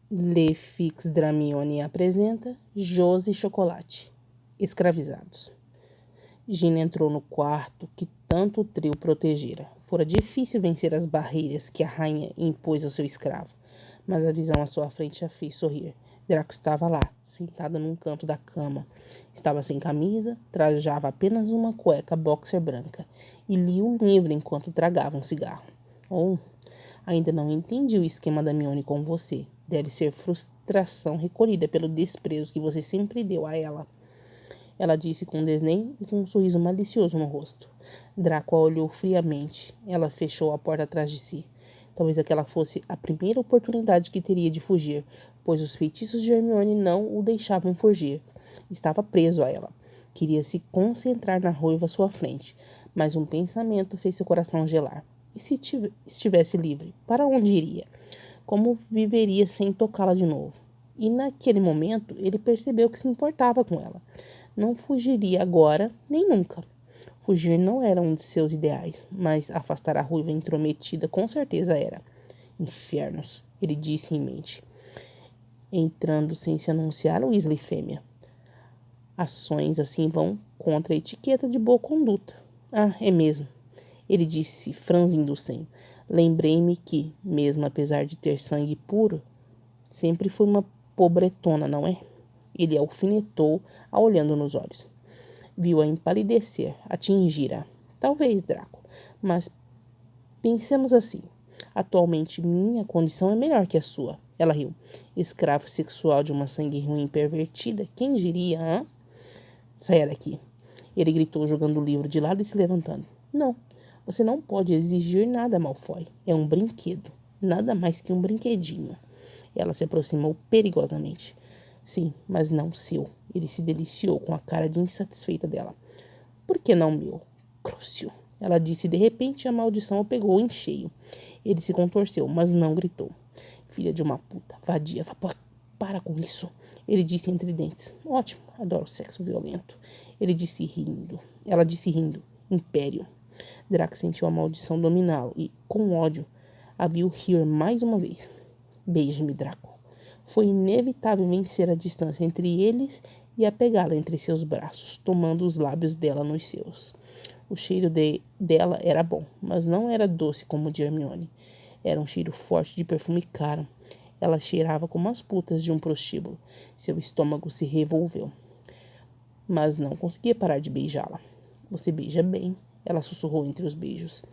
Le Fix Dramione apresenta Josi e Chocolate, escravizados. Gina entrou no quarto que tanto o trio protegera. Fora difícil vencer as barreiras que a rainha impôs ao seu escravo, mas a visão à sua frente a fez sorrir. Draco estava lá, sentado num canto da cama. Estava sem camisa, trajava apenas uma cueca boxer branca e lia um livro enquanto tragava um cigarro. Ainda não entendi o esquema da Mione com você. Deve ser frustração recolhida pelo desprezo que você sempre deu a ela. Ela disse com desdém e com um sorriso malicioso no rosto. Draco a olhou friamente. Ela fechou a porta atrás de si. Talvez aquela fosse a primeira oportunidade que teria de fugir, pois os feitiços de Hermione não o deixavam fugir. Estava preso a ela. Queria se concentrar na ruiva à sua frente, mas um pensamento fez seu coração gelar. E se estivesse livre, para onde iria? Como viveria sem tocá-la de novo? E naquele momento ele percebeu que se importava com ela. Não fugiria agora, nem nunca. Fugir não era um de seus ideais, mas afastar a ruiva intrometida com certeza era. Infernos, ele disse em mente, entrando sem se anunciar o Weasley fêmea. Ações assim vão contra a etiqueta de boa conduta. Ah, é mesmo. Ele disse, franzindo o senho. Lembrei-me que, mesmo apesar de ter sangue puro, sempre fui uma pobretona, não é? Ele a alfinetou, a olhando nos olhos. Viu-a empalidecer, atingira. Talvez, Draco, mas pensemos assim. Atualmente, minha condição é melhor que a sua. Ela riu. Escravo sexual de uma sangue ruim pervertida, quem diria, hã? Saia daqui. Ele gritou, jogando o livro de lado e se levantando. Não. Você não pode exigir nada, Malfoy. É um brinquedo. Nada mais que um brinquedinho. Ela se aproximou perigosamente. Sim, mas não seu. Ele se deliciou com a cara de insatisfeita dela. Por que não meu? Crucio. Ela disse e de repente a maldição o pegou em cheio. Ele se contorceu, mas não gritou. Filha de uma puta, vadia, para com isso. Ele disse entre dentes. Ótimo, adoro sexo violento. Ela disse rindo. Império. Draco sentiu a maldição dominá-lo e, com ódio, a viu rir mais uma vez. Beije-me, Draco. Foi inevitável vencer a distância entre eles e a pegá-la entre seus braços, tomando os lábios dela nos seus. O cheiro dela era bom, mas não era doce como o de Hermione. Era um cheiro forte de perfume caro. Ela cheirava como as putas de um prostíbulo. Seu estômago se revolveu. Mas não conseguia parar de beijá-la. Você beija bem, ela sussurrou entre os beijos.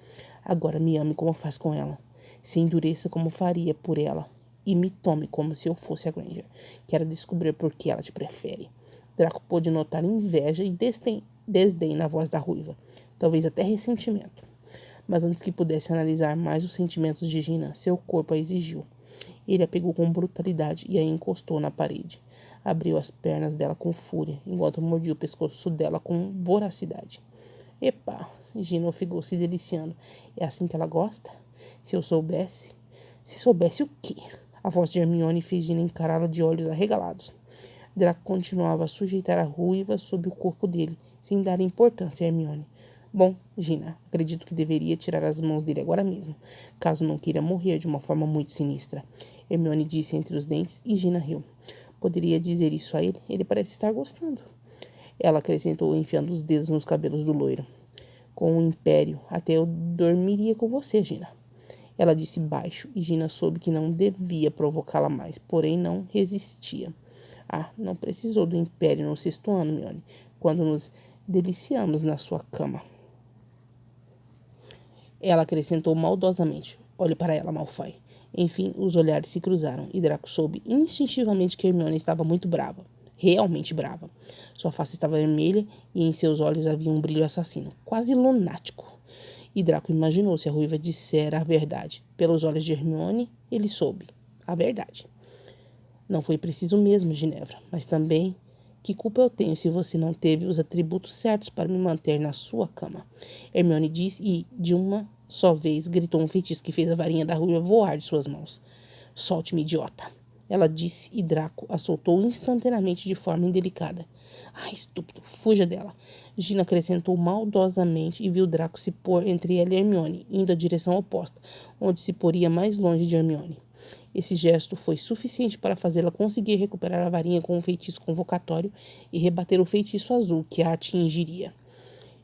Agora me ame como faz com ela. Se endureça como faria por ela. E me tome como se eu fosse a Granger. Quero descobrir por que ela te prefere. Draco pôde notar inveja e desdém na voz da ruiva. Talvez até ressentimento. Mas antes que pudesse analisar mais os sentimentos de Gina, seu corpo a exigiu. Ele a pegou com brutalidade e a encostou na parede. Abriu as pernas dela com fúria, enquanto mordia o pescoço dela com voracidade. Epa, Gina ofegou se deliciando. É assim que ela gosta? Se eu soubesse... Se soubesse o quê? A voz de Hermione fez Gina encará-la de olhos arregalados. Draco continuava a sujeitar a ruiva sob o corpo dele, sem dar importância a Hermione. Bom, Gina, acredito que deveria tirar as mãos dele agora mesmo, caso não queira morrer de uma forma muito sinistra. Hermione disse entre os dentes e Gina riu. Poderia dizer isso a ele? Ele parece estar gostando. Ela acrescentou, enfiando os dedos nos cabelos do loiro. Com o Império, até eu dormiria com você, Gina. Ela disse baixo, e Gina soube que não devia provocá-la mais, porém não resistia. Ah, não precisou do Império no 6º ano, Mione, quando nos deliciamos na sua cama. Ela acrescentou maldosamente. Olhe para ela, Malfoy. Enfim, os olhares se cruzaram, e Draco soube instintivamente que Hermione estava muito brava. Realmente brava. Sua face estava vermelha e em seus olhos havia um brilho assassino, quase lunático. E Draco imaginou se a ruiva dissera a verdade. Pelos olhos de Hermione, ele soube a verdade. Não foi preciso mesmo, Ginevra, mas também que culpa eu tenho se você não teve os atributos certos para me manter na sua cama? Hermione disse e, de uma só vez, gritou um feitiço que fez a varinha da ruiva voar de suas mãos. Solte-me, idiota. Ela disse e Draco a soltou instantaneamente de forma indelicada. Ah, estúpido, fuja dela. Gina acrescentou maldosamente e viu Draco se pôr entre ela e Hermione, indo à direção oposta, onde se poria mais longe de Hermione. Esse gesto foi suficiente para fazê-la conseguir recuperar a varinha com um feitiço convocatório e rebater o feitiço azul que a atingiria.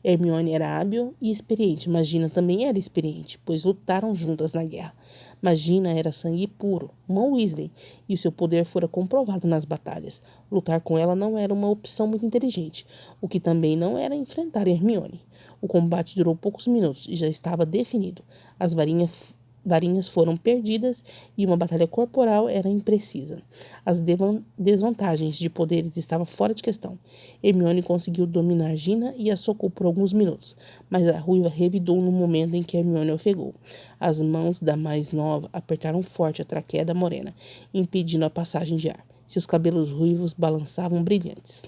Hermione era hábil e experiente, mas Gina também era experiente, pois lutaram juntas na guerra. Mas Gina era sangue puro, uma Weasley, e o seu poder fora comprovado nas batalhas. Lutar com ela não era uma opção muito inteligente, o que também não era enfrentar Hermione. O combate durou poucos minutos e já estava definido. As varinhas foram perdidas e uma batalha corporal era imprecisa. As desvantagens de poderes estavam fora de questão. Hermione conseguiu dominar Gina e a socou por alguns minutos, mas a ruiva revidou no momento em que Hermione ofegou. As mãos da mais nova apertaram forte a traqueia da morena, impedindo a passagem de ar. Seus cabelos ruivos balançavam brilhantes.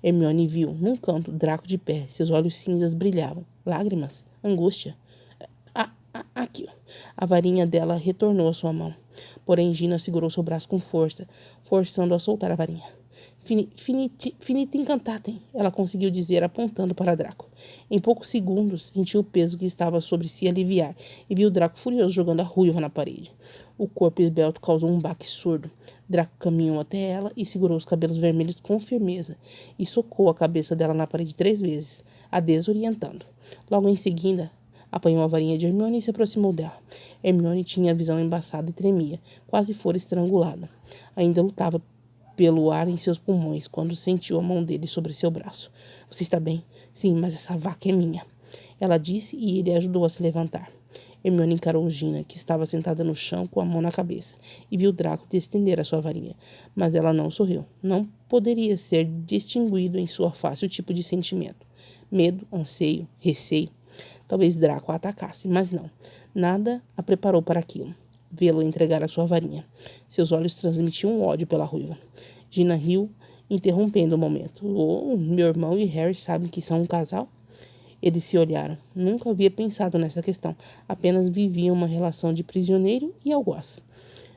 Hermione viu, num canto, Draco de pé. Seus olhos cinzas brilhavam. Lágrimas? Angústia? Aqui. A varinha dela retornou à sua mão. Porém, Gina segurou seu braço com força, forçando a soltar a varinha. Finita incantatem, ela conseguiu dizer, apontando para Draco. Em poucos segundos, sentiu o peso que estava sobre si aliviar e viu Draco furioso jogando a ruiva na parede. O corpo esbelto causou um baque surdo. Draco caminhou até ela e segurou os cabelos vermelhos com firmeza e socou a cabeça dela na parede 3 vezes, a desorientando. Logo em seguida, apanhou a varinha de Hermione e se aproximou dela. Hermione tinha a visão embaçada e tremia, quase fora estrangulada. Ainda lutava pelo ar em seus pulmões quando sentiu a mão dele sobre seu braço. Você está bem? Sim, mas essa vaca é minha. Ela disse e ele ajudou a se levantar. Hermione encarou Gina, que estava sentada no chão com a mão na cabeça, e viu Draco estender a sua varinha. Mas ela não sorriu. Não poderia ser distinguido em sua face o tipo de sentimento. Medo, anseio, receio. Talvez Draco a atacasse, mas não. Nada a preparou para aquilo. Vê-lo entregar a sua varinha. Seus olhos transmitiam ódio pela ruiva. Gina riu, interrompendo o momento. Oh, meu irmão e Harry sabem que são um casal? Eles se olharam. Nunca havia pensado nessa questão. Apenas viviam uma relação de prisioneiro e algoz.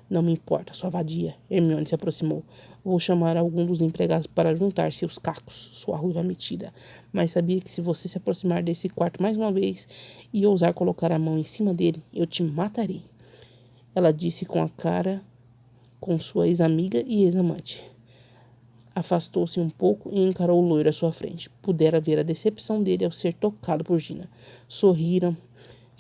Não me importa, sua vadia. Hermione se aproximou. Vou chamar algum dos empregados para juntar seus cacos, sua ruiva metida. Mas sabia que se você se aproximar desse quarto mais uma vez e ousar colocar a mão em cima dele, eu te matarei. Ela disse com a cara com sua ex-amiga e ex-amante. Afastou-se um pouco e encarou o loiro à sua frente. Pudera ver a decepção dele ao ser tocado por Gina. Sorriram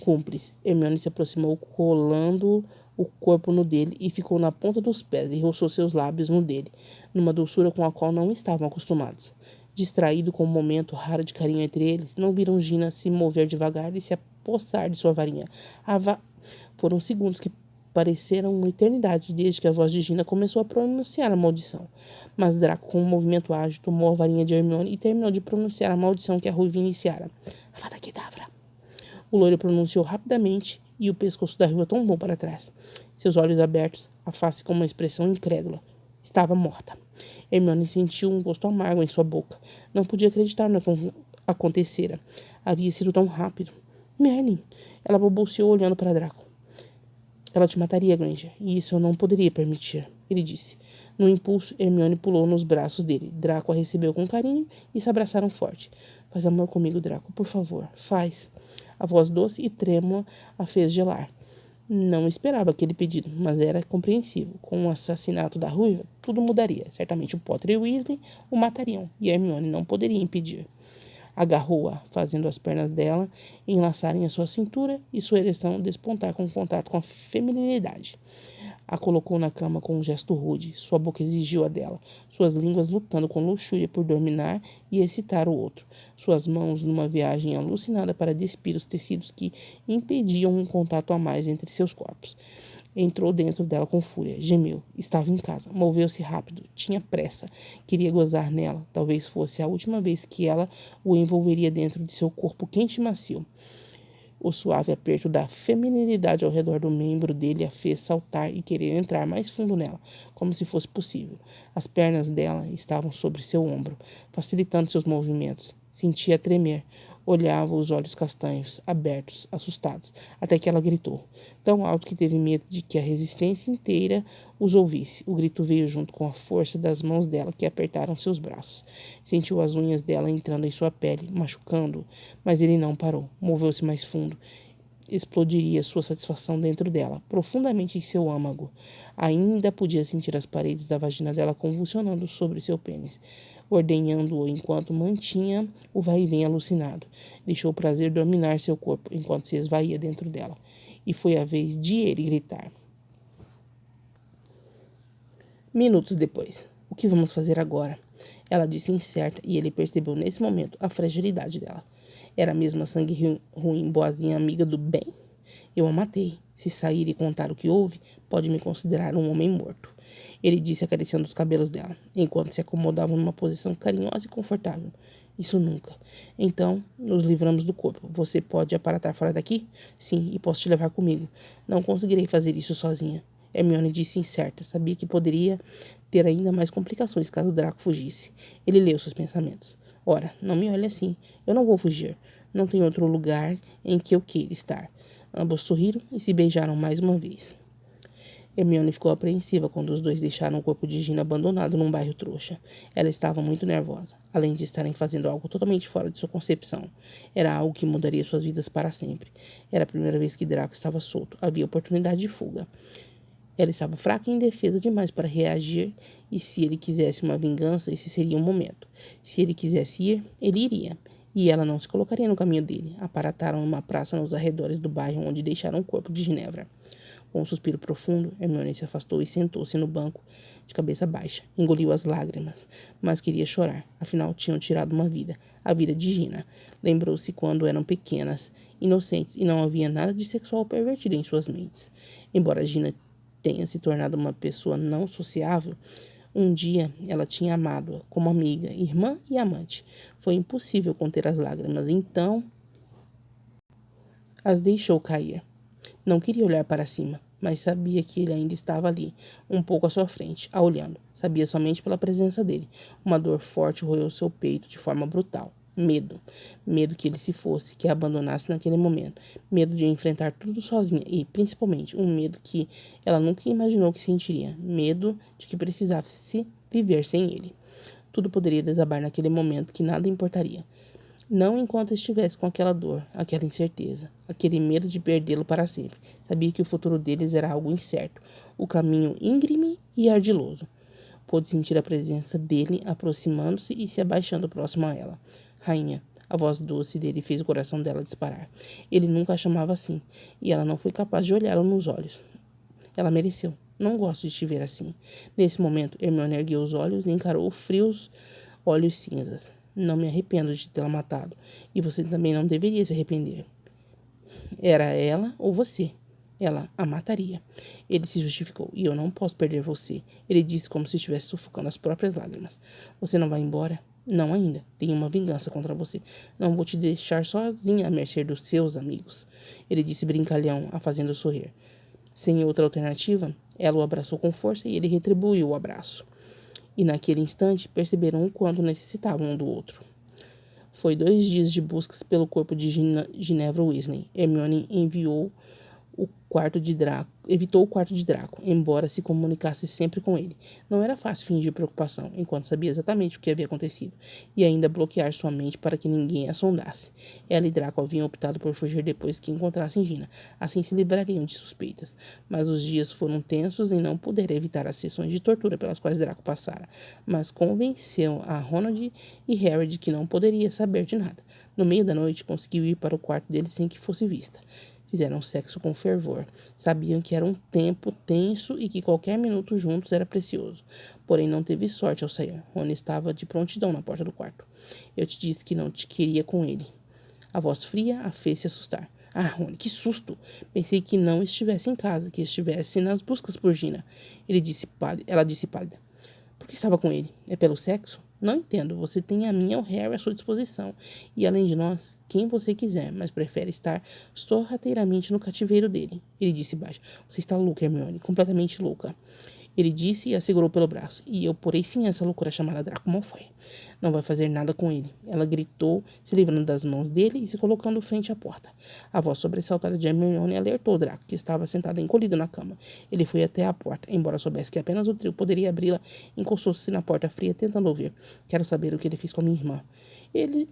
cúmplices. Hermione se aproximou, colando o corpo no dele e ficou na ponta dos pés e roçou seus lábios no dele, numa doçura com a qual não estavam acostumados. Distraído com um momento raro de carinho entre eles, não viram Gina se mover devagar e se apossar de sua varinha. Foram segundos que pareceram uma eternidade desde que a voz de Gina começou a pronunciar a maldição. Mas Draco, com um movimento ágil, tomou a varinha de Hermione e terminou de pronunciar a maldição que a ruiva iniciara. Avada Kedavra. O loiro pronunciou rapidamente e o pescoço da ruiva tombou para trás. Seus olhos abertos, a face com uma expressão incrédula. Estava morta. Hermione sentiu um gosto amargo em sua boca. Não podia acreditar no que acontecera. Havia sido tão rápido. Merlin! Ela balbuciou olhando para Draco. Ela te mataria, Granger, e isso eu não poderia permitir, ele disse. No impulso, Hermione pulou nos braços dele. Draco a recebeu com carinho e se abraçaram forte. Faz amor comigo, Draco, por favor. Faz. A voz doce e trêmula a fez gelar. Não esperava aquele pedido, mas era compreensível. Com o assassinato da ruiva, tudo mudaria. Certamente o Potter e o Weasley o matariam, e Hermione não poderia impedir. Agarrou-a, fazendo as pernas dela enlaçarem a sua cintura e sua ereção despontar com contato com a feminilidade. A colocou na cama com um gesto rude. Sua boca exigiu a dela, suas línguas lutando com luxúria por dominar e excitar o outro. Suas mãos numa viagem alucinada para despir os tecidos que impediam um contato a mais entre seus corpos. Entrou dentro dela com fúria, gemeu. Estava em casa, moveu-se rápido, tinha pressa, queria gozar nela. Talvez fosse a última vez que ela o envolveria dentro de seu corpo quente e macio. O suave aperto da feminilidade ao redor do membro dele a fez saltar e querer entrar mais fundo nela, como se fosse possível. As pernas dela estavam sobre seu ombro, facilitando seus movimentos. Sentia tremer. Olhava os olhos castanhos, abertos, assustados, até que ela gritou, tão alto que teve medo de que a resistência inteira os ouvisse. O grito veio junto com a força das mãos dela que apertaram seus braços. Sentiu as unhas dela entrando em sua pele, machucando-o, mas ele não parou. Moveu-se mais fundo explodiria sua satisfação dentro dela, profundamente em seu âmago. Ainda podia sentir as paredes da vagina dela convulsionando sobre seu pênis, ordenhando-o enquanto mantinha o vai-vem alucinado. Deixou o prazer dominar seu corpo enquanto se esvaía dentro dela. E foi a vez de ele gritar. Minutos depois. O que vamos fazer agora? Ela disse incerta e ele percebeu nesse momento a fragilidade dela. Era mesmo a sangue ruim, boazinha amiga do bem? Eu a matei. Se sair e contar o que houve, pode me considerar um homem morto. Ele disse acariciando os cabelos dela, enquanto se acomodava numa posição carinhosa e confortável. Isso nunca. Então, nos livramos do corpo. Você pode aparatar fora daqui? Sim, e posso te levar comigo. Não conseguirei fazer isso sozinha. Hermione disse incerta. Sabia que poderia ter ainda mais complicações caso Draco fugisse. Ele leu seus pensamentos. Ora, não me olhe assim. Eu não vou fugir. Não tem outro lugar em que eu queira estar. Ambos sorriram e se beijaram mais uma vez. Hermione ficou apreensiva quando os dois deixaram o corpo de Gina abandonado num bairro trouxa. Ela estava muito nervosa, além de estarem fazendo algo totalmente fora de sua concepção. Era algo que mudaria suas vidas para sempre. Era a primeira vez que Draco estava solto. Havia oportunidade de fuga. Ela estava fraca e indefesa demais para reagir, e se ele quisesse uma vingança, esse seria o momento. Se ele quisesse ir, ele iria. E ela não se colocaria no caminho dele. Aparataram numa praça nos arredores do bairro onde deixaram o corpo de Ginevra. Com um suspiro profundo, Hermione se afastou e sentou-se no banco, de cabeça baixa. Engoliu as lágrimas, mas queria chorar. Afinal, tinham tirado uma vida, a vida de Gina. Lembrou-se quando eram pequenas, inocentes, e não havia nada de sexual pervertido em suas mentes. Embora Gina tenha se tornado uma pessoa não sociável, um dia ela tinha amado-a como amiga, irmã e amante. Foi impossível conter as lágrimas, então as deixou cair. Não queria olhar para cima, mas sabia que ele ainda estava ali, um pouco à sua frente, a olhando. Sabia somente pela presença dele. Uma dor forte roeu seu peito de forma brutal. Medo. Medo que ele se fosse, que a abandonasse naquele momento. Medo de enfrentar tudo sozinha e, principalmente, um medo que ela nunca imaginou que sentiria. Medo de que precisasse viver sem ele. Tudo poderia desabar naquele momento, que nada importaria. Não enquanto estivesse com aquela dor, aquela incerteza, aquele medo de perdê-lo para sempre. Sabia que o futuro deles era algo incerto, o caminho íngreme e ardiloso. Pôde sentir a presença dele aproximando-se e se abaixando próximo a ela. Rainha, a voz doce dele fez o coração dela disparar. Ele nunca a chamava assim, e ela não foi capaz de olhá-lo nos olhos. Ela mereceu. Não gosto de te ver assim. Nesse momento, Hermione ergueu os olhos e encarou frios olhos cinzas. Não me arrependo de tê-la matado. E você também não deveria se arrepender. Era ela ou você. Ela a mataria. Ele se justificou. E eu não posso perder você. Ele disse como se estivesse sufocando as próprias lágrimas. Você não vai embora? Não ainda. Tenho uma vingança contra você. Não vou te deixar sozinha à mercê dos seus amigos. Ele disse brincalhão, a fazendo sorrir. Sem outra alternativa, ela o abraçou com força e ele retribuiu o abraço. E naquele instante perceberam o quanto necessitavam um do outro. Foi 2 dias de buscas pelo corpo de Ginevra Weasley. Hermione evitou o quarto de Draco, embora se comunicasse sempre com ele. Não era fácil fingir preocupação, enquanto sabia exatamente o que havia acontecido, e ainda bloquear sua mente para que ninguém a sondasse. Ela e Draco haviam optado por fugir depois que encontrassem Gina, assim se livrariam de suspeitas. Mas os dias foram tensos e não puderam evitar as sessões de tortura pelas quais Draco passara, mas convenceu a Ronald e Harry de que não poderia saber de nada. No meio da noite, conseguiu ir para o quarto dele sem que fosse vista. Fizeram sexo com fervor. Sabiam que era um tempo tenso e que qualquer minuto juntos era precioso. Porém, não teve sorte ao sair. Rony estava de prontidão na porta do quarto. Eu te disse que não te queria com ele. A voz fria a fez se assustar. Ah, Rony, que susto! Pensei que não estivesse em casa, que estivesse nas buscas por Gina. Ela disse pálida. Por que estava com ele? É pelo sexo? Não entendo. Você tem a minha ou Harry à sua disposição. E além de nós, quem você quiser, mas prefere estar sorrateiramente no cativeiro dele. Ele disse baixo. Você está louca, Hermione. Completamente louca. Ele disse e a segurou pelo braço. E eu porei fim a essa loucura chamada Draco Malfoy. Não vai fazer nada com ele. Ela gritou, se livrando das mãos dele e se colocando frente à porta. A voz sobressaltada de Hermione alertou Draco, que estava sentado encolhido na cama. Ele foi até a porta, embora soubesse que apenas o trio poderia abri-la, encostou-se na porta fria, tentando ouvir. Quero saber o que ele fez com a minha irmã. Ele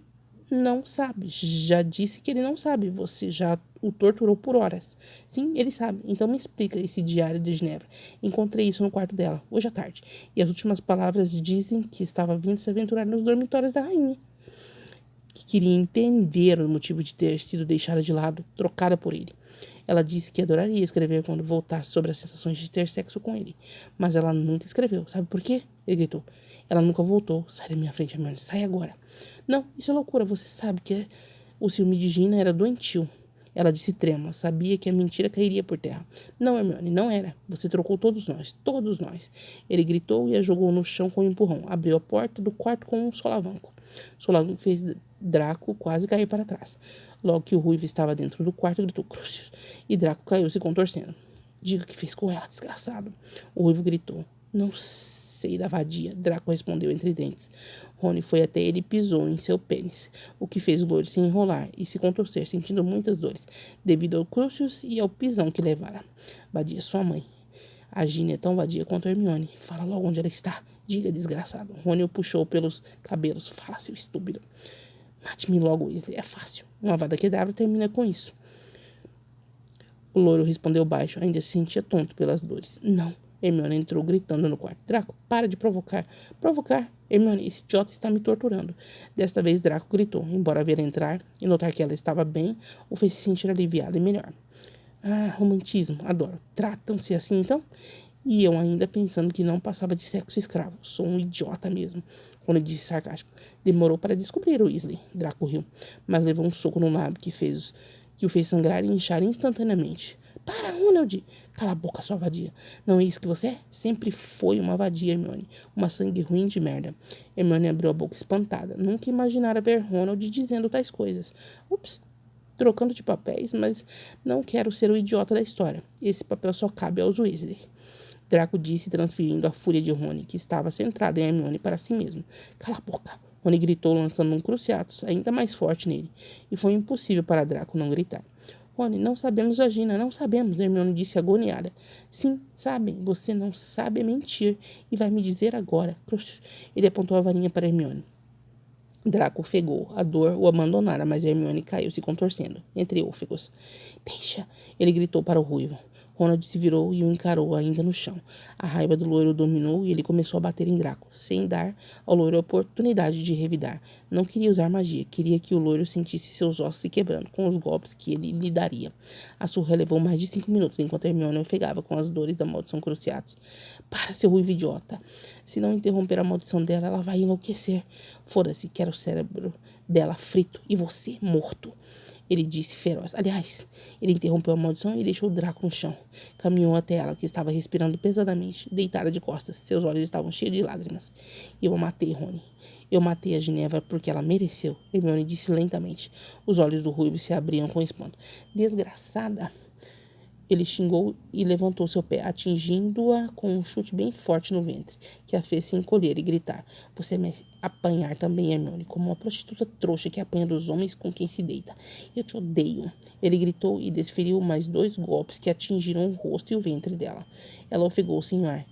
Não sabe. Já disse que ele não sabe. Você já o torturou por horas. Sim, ele sabe. Então me explica esse diário de Genebra. Encontrei isso no quarto dela, hoje à tarde. E as últimas palavras dizem que estava vindo se aventurar nos dormitórios da rainha. Que queria entender o motivo de ter sido deixada de lado, trocada por ele. Ela disse que adoraria escrever quando voltasse sobre as sensações de ter sexo com ele. Mas ela nunca escreveu. Sabe por quê? Ele gritou. Ela nunca voltou. Sai da minha frente, Hermione. Sai agora. Não, isso é loucura. Você sabe que o ciúme de Gina era doentio. Ela disse trêmula. Sabia que a mentira cairia por terra. Não, Hermione, não era. Você trocou todos nós. Todos nós. Ele gritou e a jogou no chão com um empurrão. Abriu a porta do quarto com um solavanco. O solavanco fez Draco quase cair para trás. Logo que o Ruivo estava dentro do quarto, gritou Crucius. E Draco caiu se contorcendo. Diga o que fez com ela, desgraçado. O Ruivo gritou. Não sei da vadia. Draco respondeu entre dentes. Rony foi até ele e pisou em seu pênis, o que fez o loiro se enrolar e se contorcer, sentindo muitas dores, devido ao Crucius e ao pisão que levara. Vadia sua mãe. A Gina é tão vadia quanto a Hermione. Fala logo onde ela está. Diga, desgraçado. Rony o puxou pelos cabelos. Fala, seu estúpido. Mate-me logo, Weasley. É fácil. Uma Avada Kedavra termina com isso. O loiro respondeu baixo. Ainda se sentia tonto pelas dores. Não. Hermione entrou gritando no quarto. Draco, para de provocar. Provocar? Hermione, esse idiota está me torturando. Desta vez Draco gritou, embora vê-la entrar e notar que ela estava bem, o fez se sentir aliviado e melhor. Ah, romantismo. Adoro. Tratam-se assim, então? E eu ainda pensando que não passava de sexo escravo. Sou um idiota mesmo. Rony disse sarcástico. Demorou para descobrir, Weasley. Draco riu, mas levou um soco no lábio que o fez sangrar e inchar instantaneamente. Para, Ronald! Cala a boca, sua vadia. Não é isso que você é? Sempre foi uma vadia, Hermione. Uma sangue ruim de merda. Hermione abriu a boca espantada. Nunca imaginara ver Ronald dizendo tais coisas. Ups, trocando de papéis, mas não quero ser o idiota da história. Esse papel só cabe aos Weasley. Draco disse, transferindo a fúria de Rony, que estava centrada em Hermione, para si mesmo. Cala a boca! Rony gritou, lançando um cruciatus ainda mais forte nele. E foi impossível para Draco não gritar. Rony, não sabemos a Gina, não sabemos, Hermione disse agoniada. Sim, sabem, você não sabe mentir. E vai me dizer agora. Ele apontou a varinha para Hermione. Draco ofegou. A dor o abandonara, mas Hermione caiu se contorcendo, entre ôfegos. Deixa! Ele gritou para o Ruivo. Ronald se virou e o encarou ainda no chão. A raiva do loiro o dominou e ele começou a bater em Draco, sem dar ao loiro a oportunidade de revidar. Não queria usar magia, queria que o loiro sentisse seus ossos se quebrando com os golpes que ele lhe daria. A surra levou mais de 5 minutos, enquanto Hermione ofegava com as dores da maldição Cruciatus. Para, seu ruivo idiota! Se não interromper a maldição dela, ela vai enlouquecer. Foda-se, quero o cérebro dela frito e você morto. Ele disse feroz. Aliás, ele interrompeu a maldição e deixou o Draco no chão. Caminhou até ela, que estava respirando pesadamente, deitada de costas. Seus olhos estavam cheios de lágrimas. Eu a matei, Rony. Eu matei a Ginevra porque ela mereceu. Hermione disse lentamente. Os olhos do ruivo se abriam com espanto. Desgraçada! Ele xingou e levantou seu pé, atingindo-a com um chute bem forte no ventre, que a fez se encolher e gritar. Você me apanhar também, Hermione, como uma prostituta trouxa que apanha dos homens com quem se deita. Eu te odeio. Ele gritou e desferiu mais 2 golpes que atingiram o rosto e o ventre dela. Ela ofegou-se em ar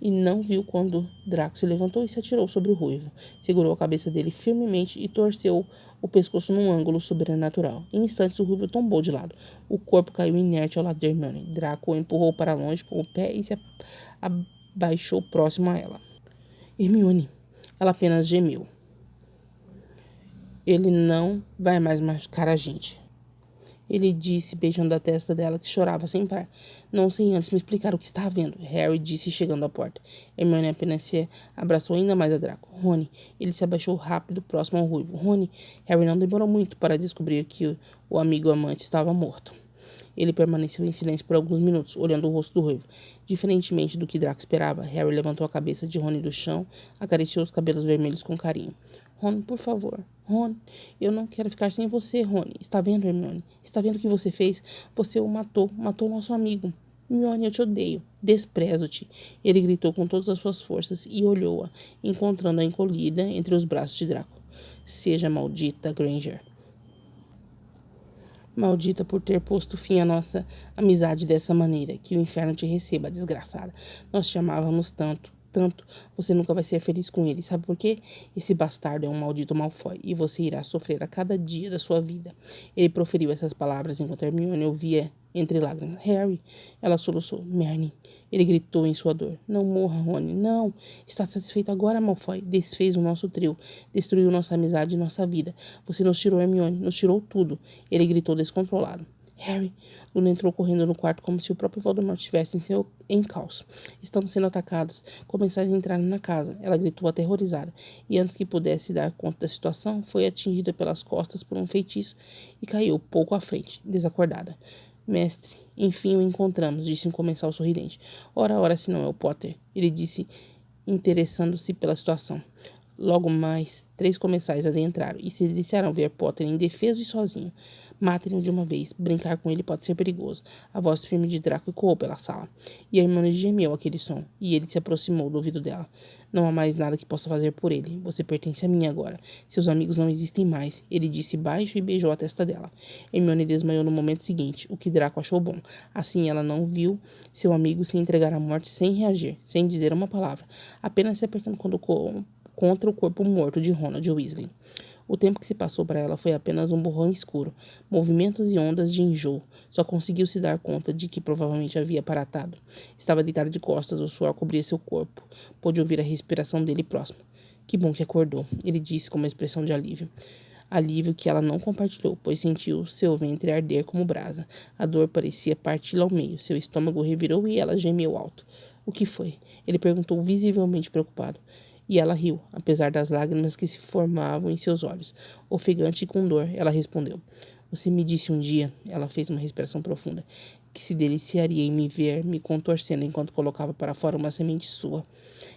e não viu quando Draco se levantou e se atirou sobre o ruivo. Segurou a cabeça dele firmemente e torceu o pescoço num ângulo sobrenatural. Em instantes, o ruivo tombou de lado. O corpo caiu inerte ao lado de Hermione. Draco o empurrou para longe com o pé e se abaixou próximo a ela. Hermione. Ela apenas gemeu. Ele não vai mais machucar a gente. Ele disse, beijando a testa dela, que chorava sem parar. Não sem antes me explicar o que está havendo. Harry disse, chegando à porta. Hermione apenas se abraçou ainda mais a Draco. Rony. Ele se abaixou rápido, próximo ao ruivo. Rony. Harry não demorou muito para descobrir que o amigo amante estava morto. Ele permaneceu em silêncio por alguns minutos, olhando o rosto do ruivo. Diferentemente do que Draco esperava, Harry levantou a cabeça de Rony do chão, acariciou os cabelos vermelhos com carinho. Rony, por favor. Rony, eu não quero ficar sem você, Rony. Está vendo, Hermione? Está vendo o que você fez? Você o matou. Matou nosso amigo. Hermione, eu te odeio. Desprezo-te. Ele gritou com todas as suas forças e olhou-a, encontrando-a encolhida entre os braços de Draco. Seja maldita, Granger. Maldita por ter posto fim à nossa amizade dessa maneira. Que o inferno te receba, desgraçada. Nós te amávamos tanto. tanto, você nunca vai ser feliz com ele. Sabe por quê? Esse bastardo é um maldito Malfoy e você irá sofrer a cada dia da sua vida. Ele proferiu essas palavras enquanto Hermione ouvia entre lágrimas. Harry, ela soluçou. Merlin, ele gritou em sua dor. Não morra, Rony, não. Está satisfeito agora, Malfoy? Desfez o nosso trio, destruiu nossa amizade e nossa vida. Você nos tirou, Hermione, nos tirou tudo. Ele gritou descontrolado. Harry, Luna entrou correndo no quarto como se o próprio Voldemort estivesse em seu encalço. Estamos sendo atacados. Começaram a entrar na casa. Ela gritou aterrorizada. E antes que pudesse dar conta da situação, foi atingida pelas costas por um feitiço e caiu pouco à frente, desacordada. Mestre, enfim o encontramos, disse um comensal sorridente. Ora, se não é o Potter, ele disse, interessando-se pela situação. Logo mais, 3 comensais adentraram e se deliciaram ver Potter indefeso e sozinho. Matem-no de uma vez. Brincar com ele pode ser perigoso. A voz firme de Draco ecoou pela sala. E a Hermione gemeu aquele som, e ele se aproximou do ouvido dela. Não há mais nada que possa fazer por ele. Você pertence a mim agora. Seus amigos não existem mais. Ele disse baixo e beijou a testa dela. Hermione desmaiou no momento seguinte, o que Draco achou bom. Assim ela não viu seu amigo se entregar à morte sem reagir, sem dizer uma palavra, apenas se apertando contra o corpo morto de Ronald Weasley. O tempo que se passou para ela foi apenas um borrão escuro, movimentos e ondas de enjoo. Só conseguiu se dar conta de que provavelmente havia aparatado. Estava deitada de costas, o suor cobria seu corpo. Pôde ouvir a respiração dele próximo. Que bom que acordou, ele disse com uma expressão de alívio. Alívio que ela não compartilhou, pois sentiu seu ventre arder como brasa. A dor parecia parti-la ao meio. Seu estômago revirou e ela gemeu alto. O que foi? Ele perguntou visivelmente preocupado. E ela riu, apesar das lágrimas que se formavam em seus olhos. Ofegante e com dor, ela respondeu. Você me disse um dia, ela fez uma respiração profunda, que se deliciaria em me ver me contorcendo enquanto colocava para fora uma semente sua.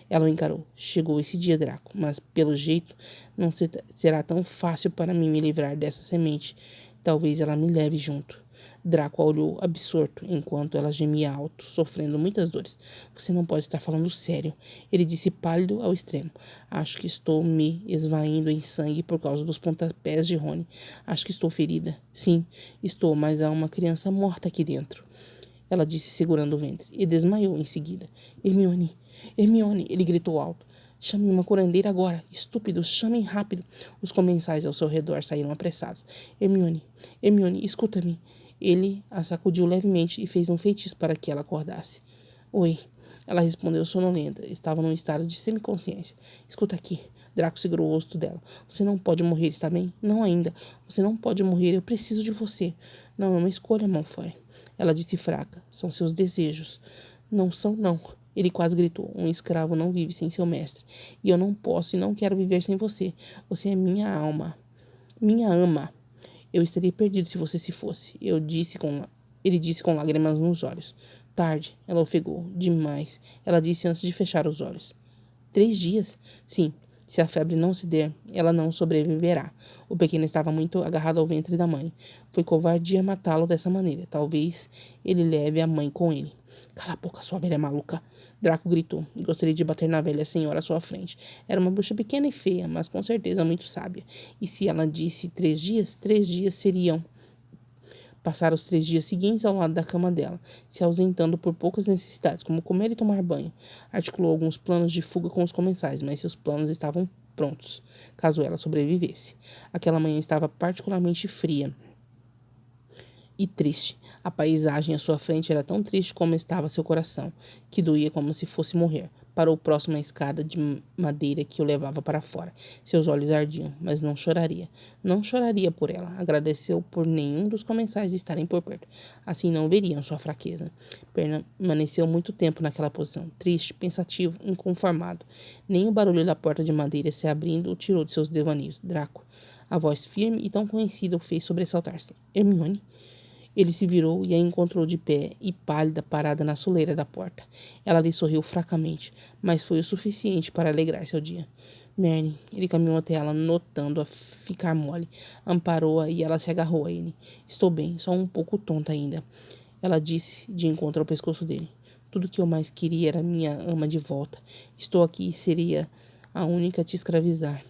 Ela o encarou. Chegou esse dia, Draco, mas, pelo jeito, não será tão fácil para mim me livrar dessa semente. Talvez ela me leve junto. Draco a olhou absorto, enquanto ela gemia alto, sofrendo muitas dores. Você não pode estar falando sério. Ele disse pálido ao extremo. Acho que estou me esvaindo em sangue por causa dos pontapés de Rony. Acho que estou ferida. Sim, estou, mas há uma criança morta aqui dentro. Ela disse segurando o ventre, e desmaiou em seguida. Hermione, Hermione, ele gritou alto. Chame uma curandeira agora. Estúpidos, chamem rápido. Os comensais ao seu redor saíram apressados. Hermione, escuta-me. Ele a sacudiu levemente e fez um feitiço para que ela acordasse. Oi. Ela respondeu sonolenta. Estava num estado de semiconsciência. Escuta aqui. Draco segurou o rosto dela. Você não pode morrer, está bem? Não ainda. Você não pode morrer. Eu preciso de você. Não é uma escolha, Malfoy. Ela disse fraca. São seus desejos. Não são, não. Ele quase gritou. Um escravo não vive sem seu mestre. E eu não posso e não quero viver sem você. Você é minha alma. Minha ama. Eu estaria perdido se você se fosse. Ele disse com lágrimas nos olhos. Tarde. Ela ofegou. Demais. Ela disse antes de fechar os olhos. 3 dias? Sim. Se a febre não se der, ela não sobreviverá. O pequeno estava muito agarrado ao ventre da mãe. Foi covardia matá-lo dessa maneira. Talvez ele leve a mãe com ele. Cala a boca, sua velha maluca. Draco gritou. Gostaria de bater na velha senhora à sua frente. Era uma bruxa pequena e feia, mas com certeza muito sábia. E se ela disse 3 dias, 3 dias seriam. Passaram os 3 dias seguintes ao lado da cama dela, se ausentando por poucas necessidades, como comer e tomar banho. Articulou alguns planos de fuga com os comensais, mas seus planos estavam prontos, caso ela sobrevivesse. Aquela manhã estava particularmente fria e triste. A paisagem à sua frente era tão triste como estava seu coração, que doía como se fosse morrer. Parou próximo à escada de madeira que o levava para fora. Seus olhos ardiam, mas não choraria. Não choraria por ela. Agradeceu por nenhum dos comensais estarem por perto. Assim não veriam sua fraqueza. Permaneceu muito tempo naquela posição, triste, pensativo, inconformado. Nem o barulho da porta de madeira se abrindo o tirou de seus devaneios. Draco. A voz firme e tão conhecida o fez sobressaltar-se. Hermione? Ele se virou e a encontrou de pé e pálida parada na soleira da porta. Ela lhe sorriu fracamente, mas foi o suficiente para alegrar seu dia. Merlin, ele caminhou até ela, notando-a ficar mole. Amparou-a e ela se agarrou a ele. Estou bem, só um pouco tonta ainda. Ela disse de encontro ao pescoço dele. Tudo que eu mais queria era minha ama de volta. Estou aqui e seria a única a te escravizar.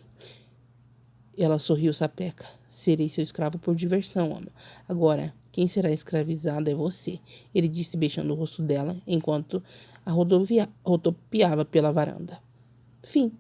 Ela sorriu sapeca. Serei seu escravo por diversão, ama. Agora, quem será escravizado é você. Ele disse beijando o rosto dela, enquanto rodopiava pela varanda. Fim.